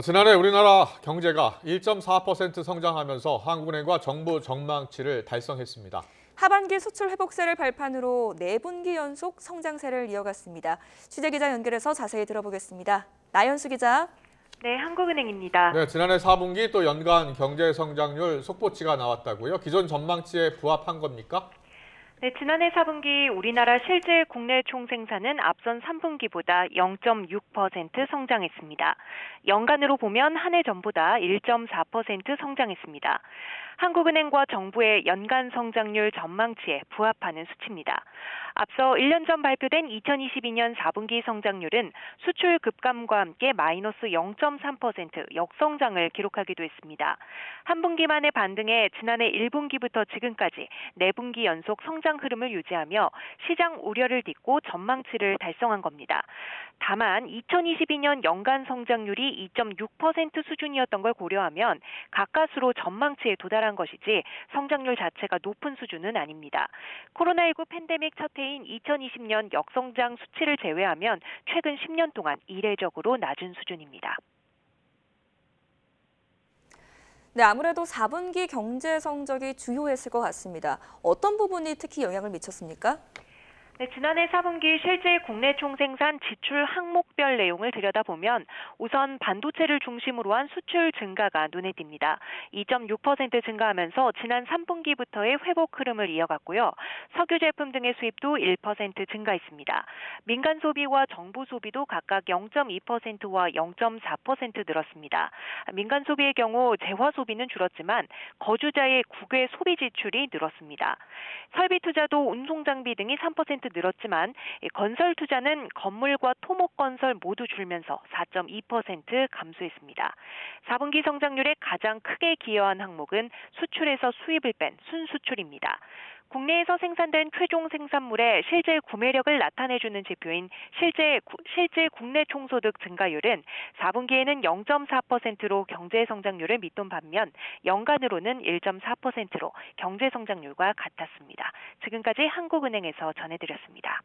지난해 우리나라 경제가 1.4% 성장하면서 한국은행과 정부 전망치를 달성했습니다. 하반기 수출 회복세를 발판으로 4분기 연속 성장세를 이어갔습니다. 취재기자 연결해서 자세히 들어보겠습니다. 나연수 기자. 네, 한국은행입니다. 네, 지난해 4분기 또 연간 경제 성장률 속보치가 나왔다고요? 기존 전망치에 부합한 겁니까? 네, 지난해 4분기 우리나라 실제 국내 총생산은 앞선 3분기보다 0.6% 성장했습니다. 연간으로 보면 한 해 전보다 1.4% 성장했습니다. 한국은행과 정부의 연간 성장률 전망치에 부합하는 수치입니다. 앞서 1년 전 발표된 2022년 4분기 성장률은 수출 급감과 함께 마이너스 0.3% 역성장을 기록하기도 했습니다. 한 분기만의 반등에 지난해 1분기부터 지금까지 4분기 연속 성장 흐름을 유지하며 시장 우려를 딛고 전망치를 달성한 겁니다. 다만 2022년 연간 성장률이 2.6% 수준이었던 걸 고려하면 가까스로 전망치에 도달한 것이지 성장률 자체가 높은 수준은 아닙니다. 코로나19 팬데믹 첫 해인 2020년 역성장 수치를 제외하면 최근 10년 동안 이례적으로 낮은 수준입니다. 네, 아무래도 4분기 경제 성적이 주요했을 것 같습니다. 어떤 부분이 특히 영향을 미쳤습니까? 네, 지난해 4분기 실제 국내 총생산 지출 항목별 내용을 들여다보면 우선 반도체를 중심으로 한 수출 증가가 눈에 띕니다. 2.6% 증가하면서 지난 3분기부터의 회복 흐름을 이어갔고요. 석유 제품 등의 수입도 1% 증가했습니다. 민간 소비와 정부 소비도 각각 0.2%와 0.4% 늘었습니다. 민간 소비의 경우 재화 소비는 줄었지만 거주자의 국외 소비 지출이 늘었습니다. 설비 투자도 운송 장비 등이 3% 늘었지만 건설 투자는 건물과 토목 건설 모두 줄면서 4.2% 감소했습니다. 4분기 성장률에 가장 크게 기여한 항목은 수출에서 수입을 뺀 순수출입니다. 국내에서 생산된 최종 생산물의 실제 구매력을 나타내주는 지표인 실제 국내 총소득 증가율은 4분기에는 0.4%로 경제 성장률을 밑돈 반면 연간으로는 1.4%로 경제 성장률과 같았습니다. 지금까지 한국은행에서 전해드렸습니다.